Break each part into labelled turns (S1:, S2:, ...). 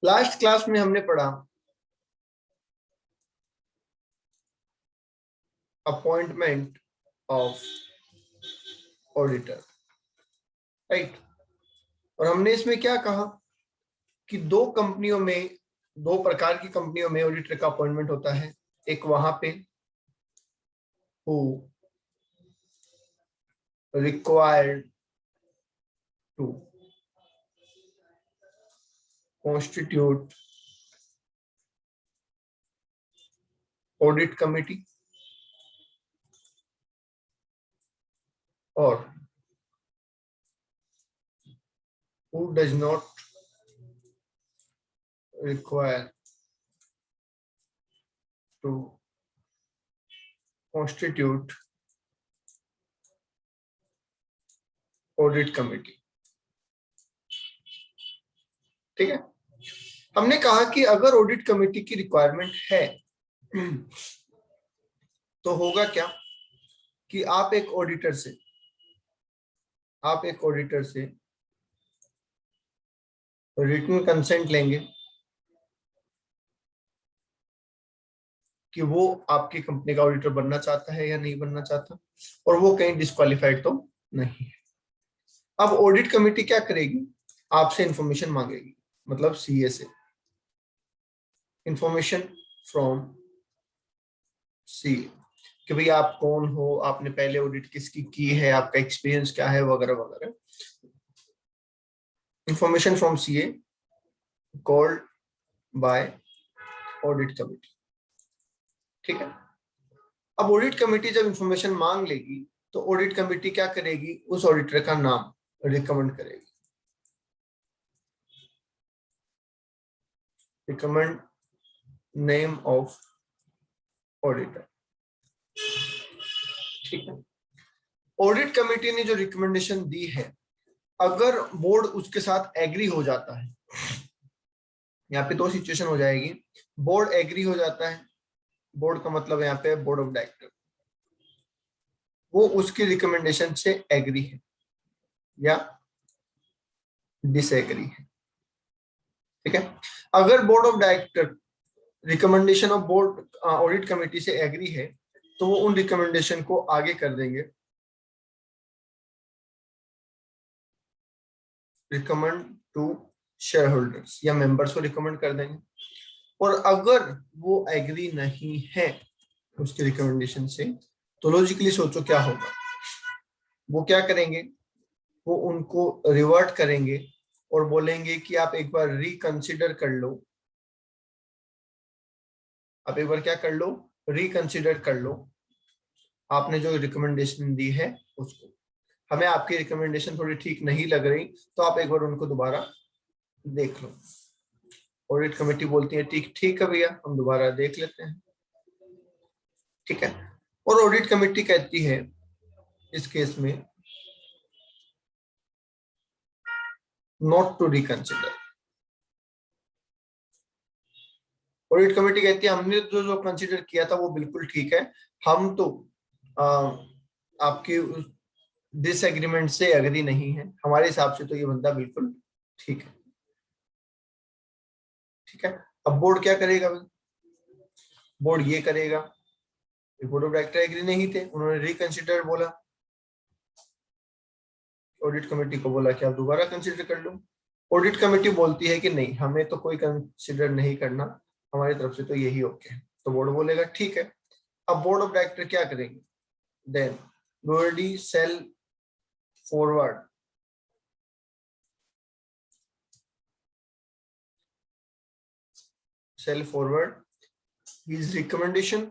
S1: Last class में हमने पढ़ा अपॉइंटमेंट ऑफ ऑडिटर, राइट। और हमने इसमें क्या कहा कि दो प्रकार की कंपनियों में ऑडिटर का अपॉइंटमेंट होता है। एक वहां पे who required to constitute audit committee, और who does not require to constitute audit committee। ठीक है, हमने कहा कि अगर ऑडिट कमेटी की रिक्वायरमेंट है तो होगा क्या कि आप एक ऑडिटर से रिटन कंसेंट लेंगे कि वो आपकी कंपनी का ऑडिटर बनना चाहता है या नहीं बनना चाहता, और वो कहीं डिस्क्वालिफाइड तो नहीं है। अब ऑडिट कमेटी क्या करेगी, आपसे इंफॉर्मेशन मांगेगी, मतलब सीए से इंफॉर्मेशन फ्रॉम सीए कि भाई आप कौन हो, आपने पहले ऑडिट किसकी की है, आपका एक्सपीरियंस क्या है, वगैरह वगैरह। Information from CA called by audit committee. ठीक है, अब ऑडिट कमेटी जब इंफॉर्मेशन मांग लेगी तो ऑडिट कमेटी क्या करेगी, उस ऑडिटर का नाम रिकमेंड करेगी। Recommend name of auditor. ठीक है, ऑडिट कमेटी ने जो रिकमेंडेशन दी है, अगर बोर्ड उसके साथ एग्री हो जाता है, यहाँ पे दो सिचुएशन हो जाएगी। बोर्ड एग्री हो जाता है, बोर्ड का मतलब यहाँ पे बोर्ड ऑफ डायरेक्टर, वो उसकी रिकमेंडेशन से एग्री है या डिसएग्री है। ठीक है, अगर board of director recommendation of board audit committee से एग्री है तो वो उन रिकमेंडेशन को आगे कर देंगे, रिकमेंड टू शेयर होल्डर्स या मेंबर्स को रिकमेंड कर देंगे। और अगर वो एग्री नहीं है उसके रिकमेंडेशन से, तो लॉजिकली सोचो क्या होगा, वो क्या करेंगे, वो उनको रिवर्ट करेंगे और बोलेंगे कि आप एक बार रिकंसिडर कर लो, आप एक बार क्या कर लो, रिकंसिडर कर लो आपने जो रिकमेंडेशन दी है उसको। हमें आपकी रिकमेंडेशन थोड़ी ठीक नहीं लग रही, तो आप एक बार उनको दोबारा देख लो। ऑडिट कमेटी बोलती है ठीक ठीक है भैया, हम दोबारा देख लेते हैं। ठीक है, और ऑडिट कमेटी कहती है इस केस में not to reconsider. Audit committee कहती है हमने जो जो कंसिडर किया था वो बिल्कुल ठीक है, हम तो आ, आपकी डिसएग्रीमेंट से एग्री नहीं है, हमारे हिसाब से तो ये बंदा बिल्कुल ठीक है। ठीक है, अब बोर्ड क्या करेगा, बोर्ड ये करेगा, बोर्ड ऑफ डायरेक्टर एग्री नहीं थे, उन्होंने रिकंसिडर बोला, ऑडिट कमेटी को बोला कि आप दोबारा कंसिडर कर लो। ऑडिट कमेटी बोलती है कि नहीं, हमें तो कोई कंसिडर नहीं करना, हमारी तरफ से तो यही ओके है। तो बोर्ड बोलेगा ठीक है। अब बोर्ड ऑफ डायरेक्टर क्या करेंगे, then board shall forward his recommendation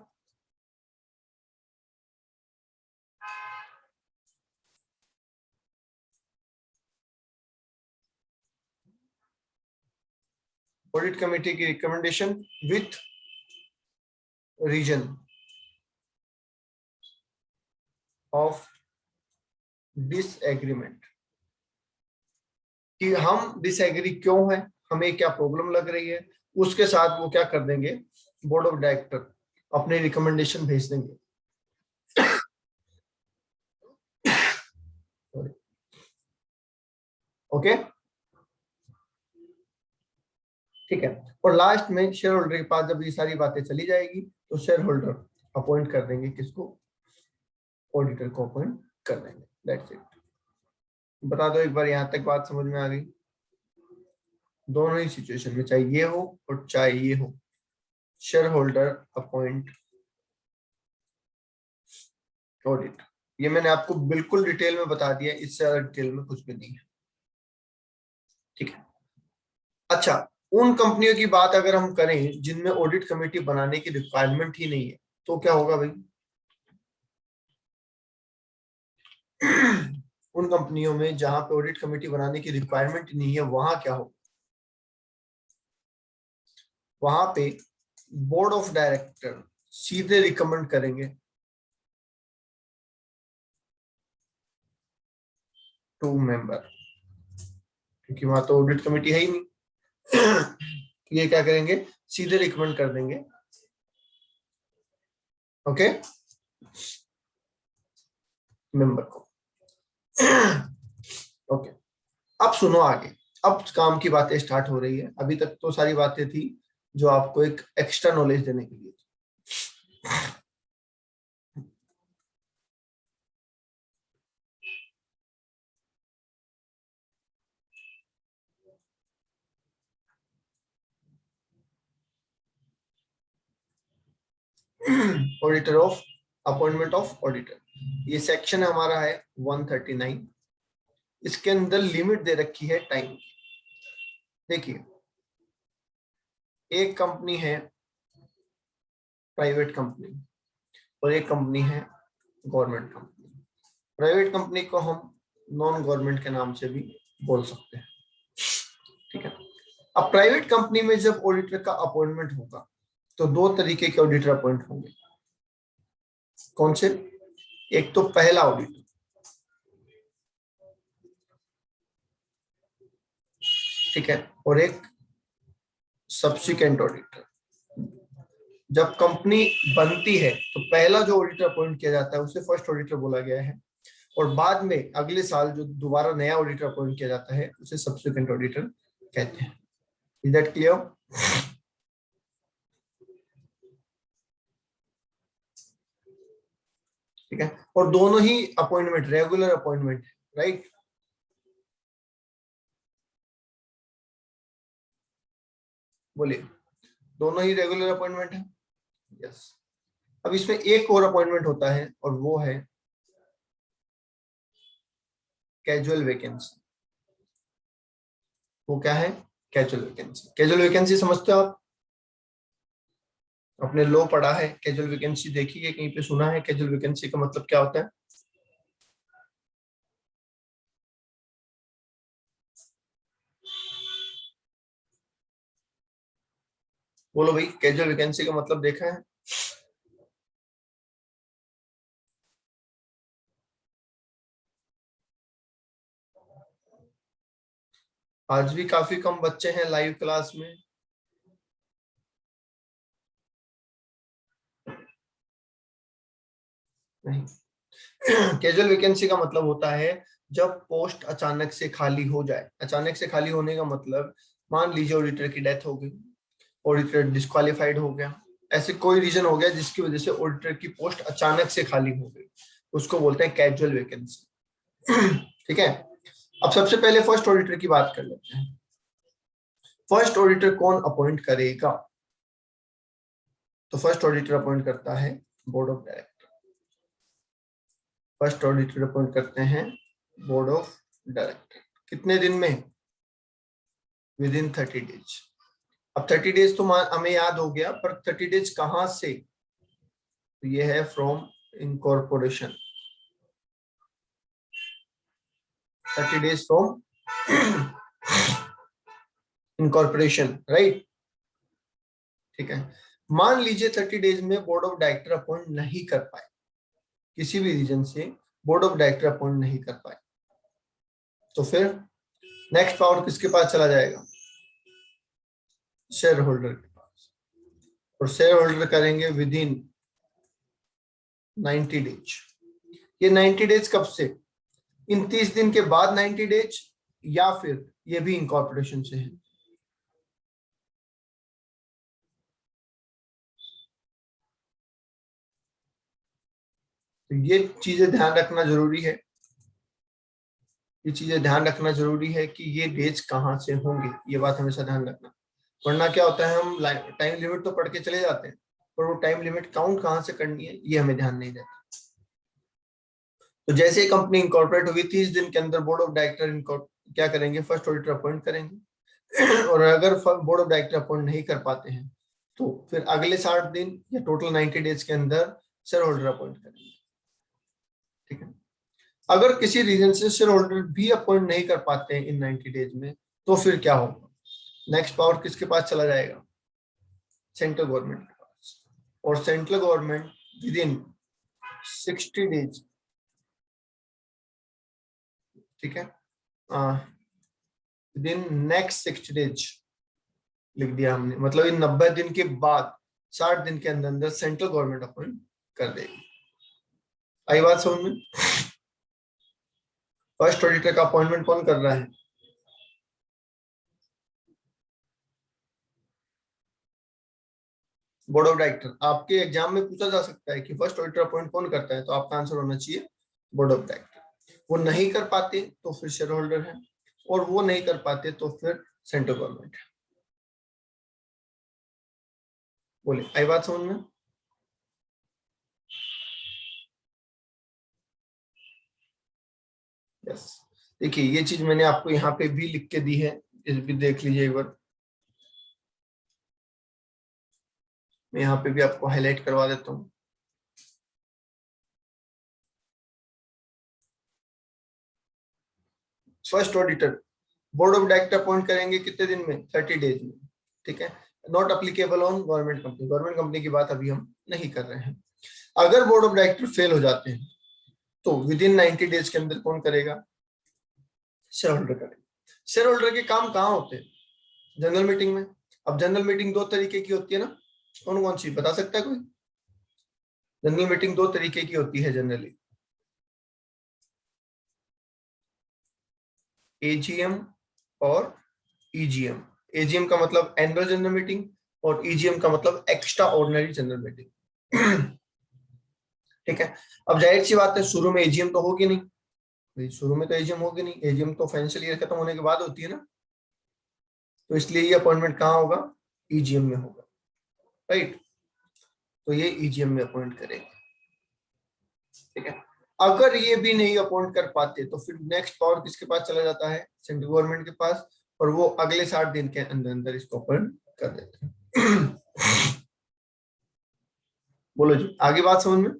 S1: audit committee की recommendation with reason of disagreement, कि हम डिसएग्री क्यों है, हमें क्या प्रॉब्लम लग रही है, उसके साथ वो क्या कर देंगे, बोर्ड ऑफ डायरेक्टर अपने रिकमेंडेशन भेज देंगे। ओके, ठीक है। और लास्ट में शेयर होल्डर के पास जब ये सारी बातें चली जाएगी तो शेयर होल्डर अपॉइंट कर देंगे किसको, ऑडिटर को अपॉइंट कर देंगे। That's it. बता दो एक बार यहां तक बात समझ में आ गई? दोनों ही सिचुएशन में, चाहे ये हो और चाहे ये हो, शेयर होल्डर अपॉइंट ऑडिटर। ये मैंने आपको बिल्कुल डिटेल में बता दिया, इससे ज्यादा डिटेल में कुछ भी नहीं है। ठीक है। अच्छा, उन कंपनियों की बात अगर हम करें जिनमें ऑडिट कमेटी बनाने की रिक्वायरमेंट ही नहीं है, तो क्या होगा भाई? उन कंपनियों में जहां पे ऑडिट कमेटी बनाने की रिक्वायरमेंट नहीं है, वहां क्या हो? वहां पे बोर्ड ऑफ डायरेक्टर सीधे रिकमेंड करेंगे टू मेंबर, क्योंकि वहां तो ऑडिट कमेटी है ही नहीं। ये क्या करेंगे? सीधे रिकमेंड कर देंगे। ओके, मेंबर को। ओके, अब सुनो आगे। अब काम की बातें स्टार्ट हो रही है। अभी तक तो सारी बातें थी जो आपको एक एक्स्ट्रा नॉलेज देने के लिए। Auditor of appointment of auditor, ये सेक्शन हमारा है 139। इसके अंदर लिमिट दे रखी है टाइम की। देखिए, एक कंपनी है प्राइवेट कंपनी और एक कंपनी है गवर्नमेंट कंपनी। प्राइवेट कंपनी को हम नॉन गवर्नमेंट के नाम से भी बोल सकते हैं। ठीक है। अब प्राइवेट कंपनी में जब ऑडिटर का अपॉइंटमेंट होगा तो दो तरीके के ऑडिटर अपॉइंट होंगे। कौन से? एक तो पहला ऑडिटर, ठीक है, और एक सब्सिक्वेंट ऑडिटर। जब कंपनी बनती है तो पहला जो ऑडिटर अपॉइंट किया जाता है उसे फर्स्ट ऑडिटर बोला गया है, और बाद में अगले साल जो दोबारा नया ऑडिटर अपॉइंट किया जाता है उसे सब्सिक्वेंट ऑडिटर कहते हैं। Is that clear? ठीक है। और दोनों ही अपॉइंटमेंट रेगुलर अपॉइंटमेंट, राइट? बोलिए, दोनों ही रेगुलर अपॉइंटमेंट है। यस। अब इसमें एक और अपॉइंटमेंट होता है और वो है कैजुअल वैकेंसी। वो क्या है? Casual vacancy. कैजुअल वैकेंसी समझते हो आप? आपने लो पढ़ा है, कैजुअल वैकेंसी देखी है कहीं पे, सुना है कैजुअल वैकेंसी का मतलब क्या होता है? बोलो भाई, कैजुअल वैकेंसी का मतलब देखा है? आज भी काफी कम बच्चे हैं लाइव क्लास में। नहीं। कैजुअल वैकेंसी का मतलब होता है जब पोस्ट अचानक से खाली हो जाए। अचानक से खाली होने का मतलब, मान लीजिए ऑडिटर की डेथ हो गई, ऑडिटर डिस्क्वालिफाइड हो गया, ऐसे कोई रीजन हो गया जिसकी वजह से ऑडिटर की पोस्ट अचानक से खाली हो गई, उसको बोलते हैं कैजुअल वैकेंसी। ठीक है। अब सबसे पहले फर्स्ट ऑडिटर की बात कर लेते हैं। फर्स्ट ऑडिटर कौन अपॉइंट करेगा? तो फर्स्ट ऑडिटर अपॉइंट करता है board of director. First auditor appoint करते हैं बोर्ड ऑफ डायरेक्टर। कितने दिन में? Within 30 days. अब 30 डेज तो हमें याद हो गया, पर 30 डेज कहां से? तो ये है from incorporation. 30 days from incorporation, right? ठीक है। मान लीजिए 30 डेज में बोर्ड ऑफ डायरेक्टर अपॉइंट नहीं कर पाए, किसी भी रीजन से बोर्ड ऑफ डायरेक्टर अपॉइंट नहीं कर पाए, तो फिर नेक्स्ट पावर किसके पास चला जाएगा? शेयर होल्डर के पास। और शेयर होल्डर करेंगे विद इन 90 डेज। ये 90 डेज कब से? इन 30 दिन के बाद 90 डेज, या फिर ये भी इनकॉर्पोरेशन से है? तो ये चीजें ध्यान रखना जरूरी है, ये चीजें ध्यान रखना जरूरी है कि ये डेज कहाँ से होंगे, ये बात हमेशा ध्यान रखना। वरना क्या होता है, हम टाइम लिमिट तो पढ़ के चले जाते हैं, पर वो टाइम लिमिट काउंट कहाँ से करनी है ये हमें ध्यान नहीं रहता। तो जैसे कंपनी इंकॉर्पोरेट हुई 30 दिन के अंदर बोर्ड ऑफ डायरेक्टर क्या करेंगे, फर्स्ट ऑडिटर अपॉइंट करेंगे। और अगर बोर्ड ऑफ डायरेक्टर अपॉइंट नहीं कर पाते हैं तो फिर अगले 60 दिन या टोटल 90 डेज के अंदर शेयर होल्डर अपॉइंट करेंगे। ठीक है, अगर किसी रीजन से शेयर होल्डर भी अपॉइंट नहीं कर पाते हैं इन 90 डेज में, तो फिर क्या होगा, नेक्स्ट पावर किसके पास चला जाएगा, सेंट्रल गवर्नमेंट के पास। और central government with in 60 days, ठीक है, विद इन नेक्स्ट 60 डेज लिख दिया हमने, मतलब इन 90 दिन के बाद 60 दिन के अंदर अंदर सेंट्रल गवर्नमेंट अपॉइंट कर देगी। आई बात समझ में? फर्स्ट ऑडिटर का अपॉइंटमेंट कौन कर रहा है, बोर्ड ऑफ डायरेक्टर। आपके एग्जाम में पूछा जा सकता है कि फर्स्ट ऑडिटर अपॉइंट कौन करता है, तो आपका आंसर होना चाहिए बोर्ड ऑफ डायरेक्टर। वो नहीं कर पाते तो फिर शेयर होल्डर है, और वो नहीं कर पाते तो फिर सेंट्रल गवर्नमेंट है। बोले आई बात समझ में? यस, देखिए ये चीज मैंने आपको यहाँ पे भी लिख के दी है, इस भी देख लीजिए एक बार, मैं यहाँ पे भी आपको हाईलाइट करवा देता हूँ। First auditor board of director appoint करेंगे कितने दिन में, 30 डेज में। ठीक है, not applicable on government company, government company की बात अभी हम नहीं कर रहे हैं। अगर बोर्ड ऑफ डायरेक्टर फेल हो जाते हैं तो विद इन 90 डेज के अंदर कौन करेगा, शेयर होल्डर करेगा। शेयर होल्डर के काम कहाँ होते हैं, जनरल मीटिंग में। अब जनरल मीटिंग दो तरीके की होती है ना, कौन कौन सी बता सकता है कोई? जनरल मीटिंग दो तरीके की होती है जनरली, एजीएम और ईजीएम। एजीएम का मतलब एनुअल जनरल मीटिंग, और ईजीएम का मतलब एक्स्ट्रा ऑर्डिनरी जनरल मीटिंग। ठीक है, अब जाहिर सी बात है शुरू में एजीएम तो होगी नहीं, शुरू में तो एजीएम होगी नहीं, एजीएम तो फाइनेंशियल ईयर खत्म होने के बाद होती है ना, तो इसलिए ये अपॉइंटमेंट कहाँ होगा, ईजीएम में होगा, राइट। तो ये ईजीएम में अपॉइंट करेंगे। ठीक है, अगर ये भी नहीं अपॉइंट कर पाते तो फिर नेक्स्ट पावर किसके पास चला जाता है, सेंट्रल गवर्नमेंट के पास, और वो अगले 60 दिन के अंदर अंदर इसको अपॉइंट कर देते हैं। बोलो जी, आगे बात समझ में?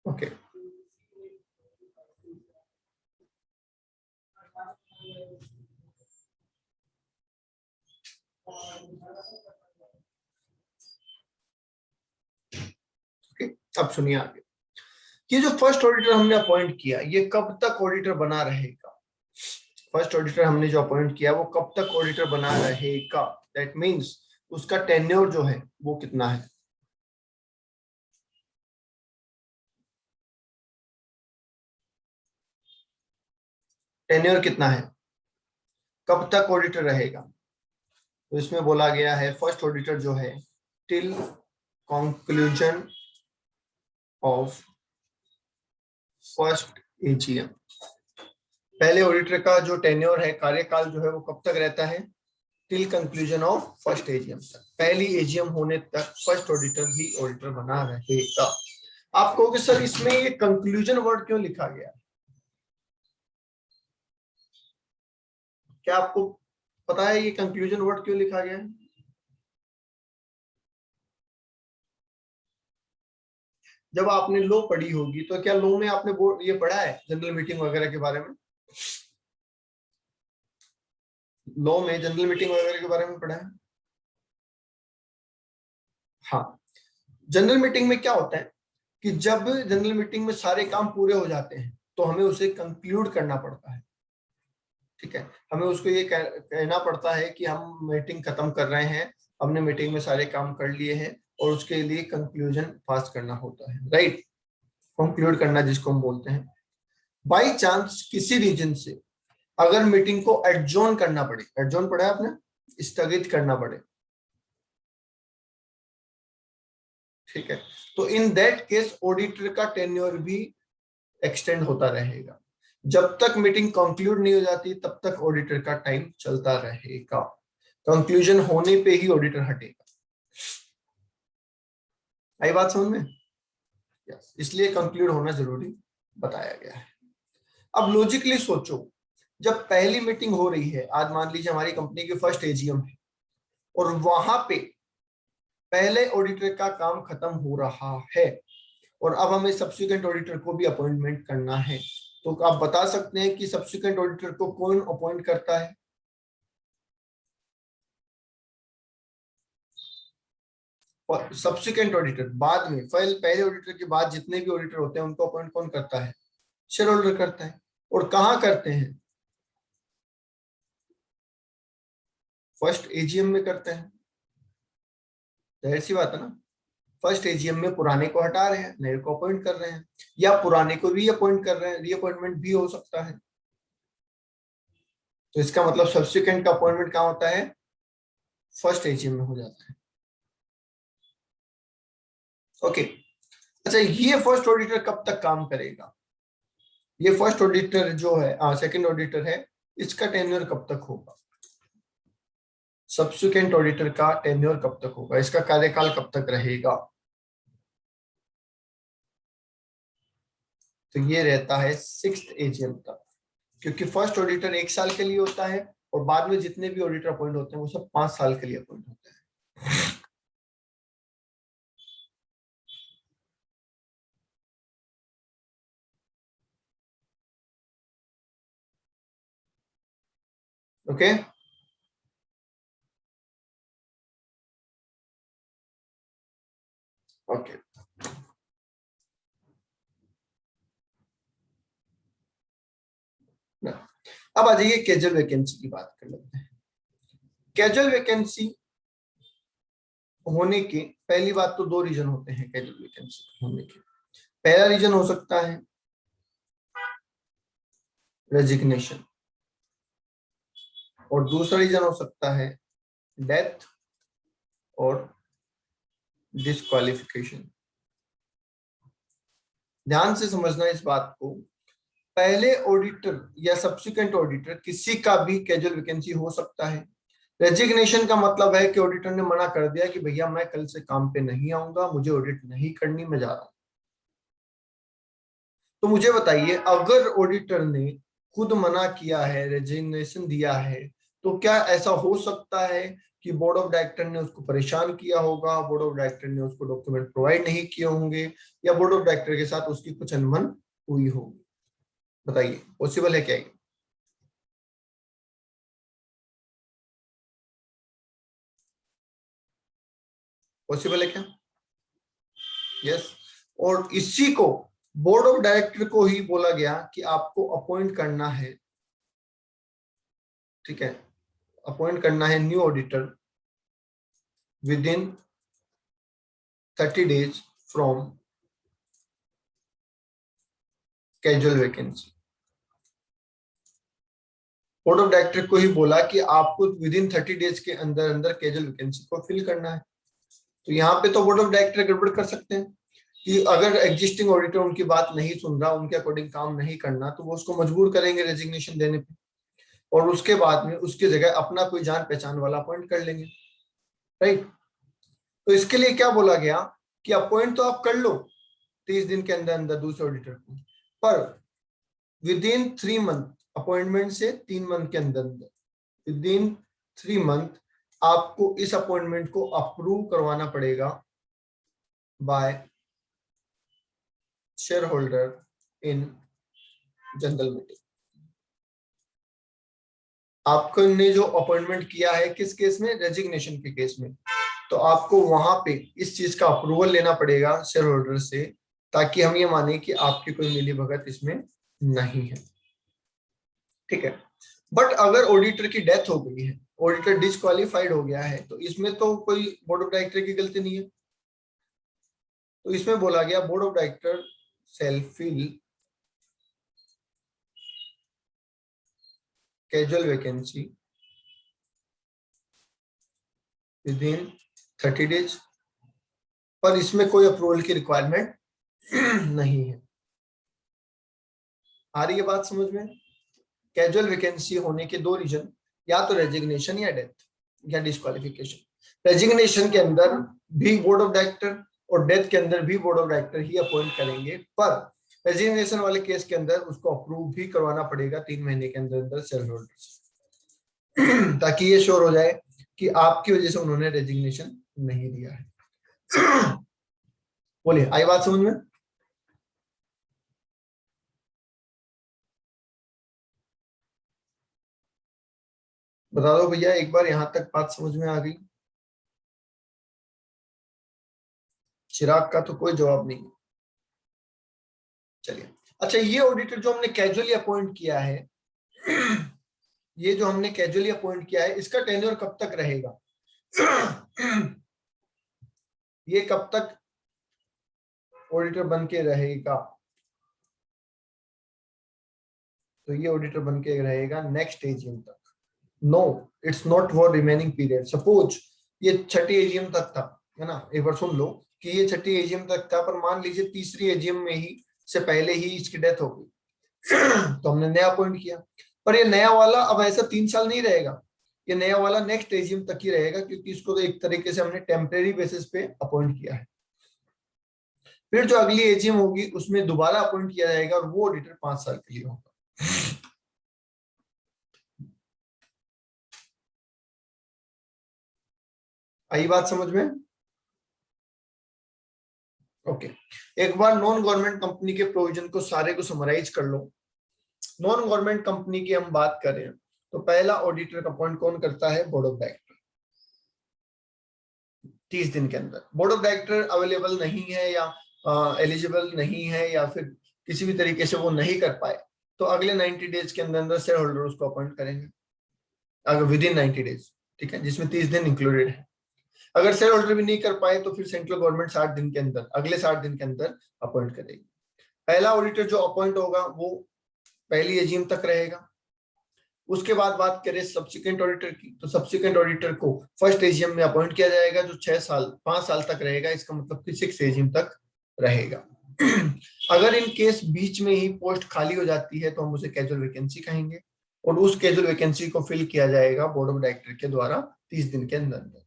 S1: ओके, अब सुनिए आगे। ये जो फर्स्ट ऑडिटर हमने अपॉइंट किया, ये कब तक ऑडिटर बना रहेगा, फर्स्ट ऑडिटर हमने जो अपॉइंट किया वो कब तक ऑडिटर बना रहेगा, दैट मींस उसका टेन्योर जो है वो कितना है, टेन्योर कितना है, कब तक ऑडिटर रहेगा। तो इसमें बोला गया है फर्स्ट ऑडिटर जो है till conclusion of first AGM. पहले ऑडिटर का जो टेन्योर है, कार्यकाल जो है वो कब तक रहता है, till conclusion of first AGM तक, पहली एजीएम होने तक फर्स्ट ऑडिटर भी ऑडिटर बना रहेगा। आप कहोगे सर इसमें ये कंक्लूजन वर्ड क्यों लिखा गया, क्या आपको पता है ये कंक्लूजन वर्ड क्यों लिखा गया है? जब आपने लॉ पढ़ी होगी तो क्या लॉ में आपने ये पढ़ा है जनरल मीटिंग वगैरह के बारे में, लॉ में जनरल मीटिंग वगैरह के बारे में पढ़ा है? हाँ, जनरल मीटिंग में क्या होता है कि जब जनरल मीटिंग में सारे काम पूरे हो जाते हैं तो हमें उसे कंक्लूड करना पड़ता है। ठीक है, हमें उसको ये कहना पड़ता है कि हम मीटिंग खत्म कर रहे हैं, हमने मीटिंग में सारे काम कर लिए हैं, और उसके लिए कंक्लूजन पास करना होता है, राइट। कंक्लूड करना जिसको हम बोलते हैं। बाई चांस किसी रीजन से अगर मीटिंग को एडजॉर्न करना पड़े, एडजॉर्न पढ़ा है आपने, स्थगित करना पड़े, ठीक है, तो इन दैट केस ऑडिटर का टेन्योर भी एक्सटेंड होता रहेगा। जब तक मीटिंग कंक्लूड नहीं हो जाती तब तक ऑडिटर का टाइम चलता रहेगा। कंक्लूजन होने पे ही ऑडिटर हटेगा। आई बात समझ में? यस, इसलिए कंक्लूड होना जरूरी बताया गया है। अब लॉजिकली सोचो, जब पहली मीटिंग हो रही है, आज मान लीजिए हमारी कंपनी की फर्स्ट एजीएम है, और वहां पे पहले ऑडिटर का काम खत्म हो रहा है, और अब हमें सब्सिक्वेंट ऑडिटर को भी अपॉइंटमेंट करना है, तो आप बता सकते हैं कि सब्सिक्वेंट ऑडिटर को कौन अपॉइंट करता है? सब्सिक्वेंट ऑडिटर बाद में, पहले ऑडिटर के बाद जितने भी ऑडिटर होते हैं उनको अपॉइंट कौन करता है? शेयर होल्डर करता है। और कहाँ करते हैं? फर्स्ट एजीएम में करते हैं। जाहिर सी बात है ना, फर्स्ट एजीएम में पुराने को हटा रहे हैं, नए को अपॉइंट कर रहे हैं, या पुराने को रीअपॉइंट कर रहे हैं, रीअपॉइंटमेंट भी हो सकता है। तो इसका मतलब सब्सिक्वेंट का अपॉइंटमेंट कहाँ होता है? फर्स्ट एजीएम में हो जाता है। ओके, अच्छा, ये फर्स्ट ऑडिटर कब तक काम करेगा? ये फर्स्ट ऑडिटर जो है, सेकंड ऑडिटर है, इसका टेन्योर कब तक होगा? सब्सिक्वेंट ऑडिटर का टेन्योर कब तक होगा, इसका कार्यकाल कब तक रहेगा? तो ये रहता है 6th एजीएम तक, क्योंकि फर्स्ट ऑडिटर 1 साल के लिए होता है, और बाद में जितने भी ऑडिटर अपॉइंट होते हैं वो सब 5 साल के लिए अपॉइंट होते हैं। ओके, ओके, अब आ जाइए कैजुअल वैकेंसी की बात कर लेते हैं। कैजुअल वैकेंसी होने के पहली बात तो 2 रीजन होते हैं कैजुअल वैकेंसी होने के। पहला रीजन हो सकता है रेजिग्नेशन, और दूसरा रीजन हो सकता है डेथ और डिस्क्वालिफिकेशन। ध्यान से समझना इस बात को, पहले ऑडिटर या सब्सिक्वेंट ऑडिटर किसी का भी कैजुअल वैकेंसी हो सकता है। रेजिग्नेशन का मतलब है कि ऑडिटर ने मना कर दिया कि भैया मैं कल से काम पे नहीं आऊंगा, मुझे ऑडिट नहीं करनी, मैं जा रहा हूं। तो मुझे बताइए, अगर ऑडिटर ने खुद मना किया है, रेजिग्नेशन दिया है, तो क्या ऐसा हो सकता है कि बोर्ड ऑफ डायरेक्टर ने उसको परेशान किया होगा, बोर्ड ऑफ डायरेक्टर ने उसको डॉक्यूमेंट प्रोवाइड नहीं किए होंगे, या बोर्ड ऑफ डायरेक्टर के साथ उसकी कुछ अनबन हुई होगी? बताइए, पॉसिबल है क्या ये? पॉसिबल है क्या? यस। और इसी को बोर्ड ऑफ डायरेक्टर को ही बोला गया कि आपको अपॉइंट करना है, ठीक है, अपॉइंट करना है new auditor with in 30 days from casual vacancy. Board of director को ही बोला कि आपको विद इन 30 days के अंदर अंदर कैजुअल वैकेंसी को फिल करना है। तो यहाँ पे तो बोर्ड ऑफ डायरेक्टर गड़बड़ कर सकते हैं कि अगर एग्जिस्टिंग ऑडिटर उनकी बात नहीं सुन रहा, उनके अकॉर्डिंग काम नहीं करना, तो वो उसको मजबूर करेंगे रेजिग्नेशन देने पे, और उसके बाद में उसकी जगह अपना कोई जान पहचान वाला अपॉइंट कर लेंगे, राइट? तो इसके लिए क्या बोला गया कि अपॉइंट तो आप कर लो 30 दिन के अंदर अंदर दूसरे ऑडिटर को, पर विद इन 3 मंथ, अपॉइंटमेंट से 3 मंथ के अंदर अंदर, विद इन 3 मंथ आपको इस अपॉइंटमेंट को अप्रूव करवाना पड़ेगा by share holder in general meeting. आपने जो अपॉइंटमेंट किया है किस केस में? रेजिग्नेशन के केस में। तो आपको वहां पे इस चीज का अप्रूवल लेना पड़ेगा शेयर होल्डर से, ताकि हम ये माने कि आपकी कोई मिली भगत इसमें नहीं है, ठीक है। बट अगर ऑडिटर की डेथ हो गई है, ऑडिटर डिस्क्वालिफाइड हो गया है, तो इसमें तो कोई बोर्ड ऑफ डायरेक्टर की गलती नहीं है। तो इसमें बोला गया board of director shall fill casual vacancy with in 30 days, पर इसमें कोई अप्रूवल की रिक्वायरमेंट नहीं है। आ रही है बात समझ में? कैजुअल वैकेंसी होने के दो रीजन, या तो रेजिग्नेशन या डेथ या डिस्क्वालिफिकेशन। रेजिग्नेशन के अंदर भी बोर्ड ऑफ डायरेक्टर और डेथ के अंदर भी बोर्ड ऑफ डायरेक्टर ही अपॉइंट करेंगे, पर रेजिग्नेशन वाले केस के अंदर उसको अप्रूव भी करवाना पड़ेगा 3 महीने के अंदर अंदर शेयर होल्डर से, ताकि ये श्योर हो जाए कि आपकी वजह से उन्होंने रेजिग्नेशन नहीं दिया है। बोलिए, आई बात समझ में? बता दो भैया एक बार, यहां तक बात समझ में आ गई? चिराग का तो कोई जवाब नहीं। चलिए, अच्छा ये ऑडिटर जो हमने कैजुअली अपॉइंट किया है, ये जो हमने कैजुअली अपॉइंट किया है, इसका टेन्योर कब तक रहेगा? ये कब तक ऑडिटर बन के रहेगा? तो ये ऑडिटर बन के रहेगा नेक्स्ट एजीएम तक। No, it's not for remaining period. Suppose ये छठी एजीएम तक था, है ना, एक बार सुन लो कि ये छठी एजीएम तक था, पर मान लीजिए तीसरी एजीएम में ही से पहले ही इसकी डेथ हो गई, तो हमने नया अपॉइंट किया, पर ये नया वाला अब ऐसा 3 साल नहीं रहेगा, ये नया वाला नेक्स्ट एजीएम तक ही रहेगा, क्योंकि इसको तो एक तरीके से हमने टेम्परेरी बेसिस पे अपॉइंट किया है। फिर जो अगली एजीएम होगी उसमें दोबारा अपॉइंट किया जाएगा और वो ऑडिटर 5 साल के लिए होगा। आई बात समझ में? ओके, एक बार नॉन गवर्नमेंट कंपनी के प्रोविजन को सारे को समराइज कर लो। नॉन गवर्नमेंट कंपनी की हम बात करें तो पहला ऑडिटर का अपॉइंट कौन करता है? Board of director. 30 दिन के अंदर बोर्ड ऑफ डायरेक्टर अवेलेबल नहीं है या एलिजिबल नहीं है या फिर किसी भी तरीके से वो नहीं कर पाए, तो अगले 90 डेज के अंदर अंदर शेयर होल्डर उसको अपॉइंट करेंगे, अगर विद इन 90 डेज, ठीक है, जिसमें 30 दिन इंक्लूडेड है। अगर शेयर होल्डर भी नहीं कर पाए तो फिर सेंट्रल गवर्नमेंट 60 दिन के अंदर, अगले 60 दिन के अंदर अपॉइंट करेगी। पहला ऑडिटर जो अपॉइंट होगा वो पहली एजीएम तक रहेगा। उसके बाद बात करें सब्सिक्वेंट ऑडिटर की, तो सब्सिक्वेंट ऑडिटर को फर्स्ट एजीएम में अपॉइंट किया जाएगा, जो 5 साल तक रहेगा, इसका मतलब कि 6 एजीएम तक रहेगा। अगर इन केस बीच में ही पोस्ट खाली हो जाती है तो हम उसे कैजुअल वैकेंसी कहेंगे, और उस कैजुअल वैकेंसी को फिल किया जाएगा बोर्ड ऑफ डायरेक्टर के द्वारा 30 दिन के अंदर।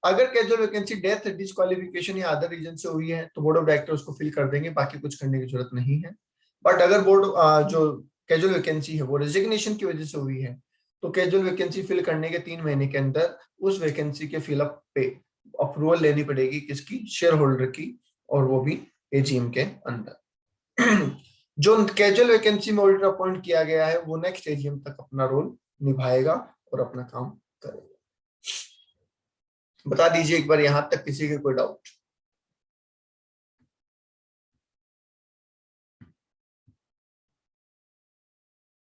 S1: अगर कैजुअल वैकेंसी डेथ, डिस्क्वालिफिकेशन या अदर रीजन से हुई है तो बोर्ड ऑफ डायरेक्टर उसको फिल कर देंगे, बाकी कुछ करने की जरूरत नहीं है। बट अगर जो कैजुअल वैकेंसी है वो रेजिग्नेशन की वजह से हुई है, तो कैजुअल वैकेंसी फिल करने के 3 महीने के अंदर उस वैकेंसी के फिलअप पे अप्रूवल लेनी पड़ेगी, किसकी? शेयर होल्डर की, और वो भी एजीएम के अंदर। जो कैजुअल वैकेंसी में ऑडिटर अपॉइंट किया गया है वो नेक्स्ट एजीएम तक अपना रोल निभाएगा और अपना काम करेगा। बता दीजिए एक बार यहां तक किसी के कोई डाउट?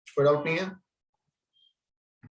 S1: कोई डाउट नहीं है?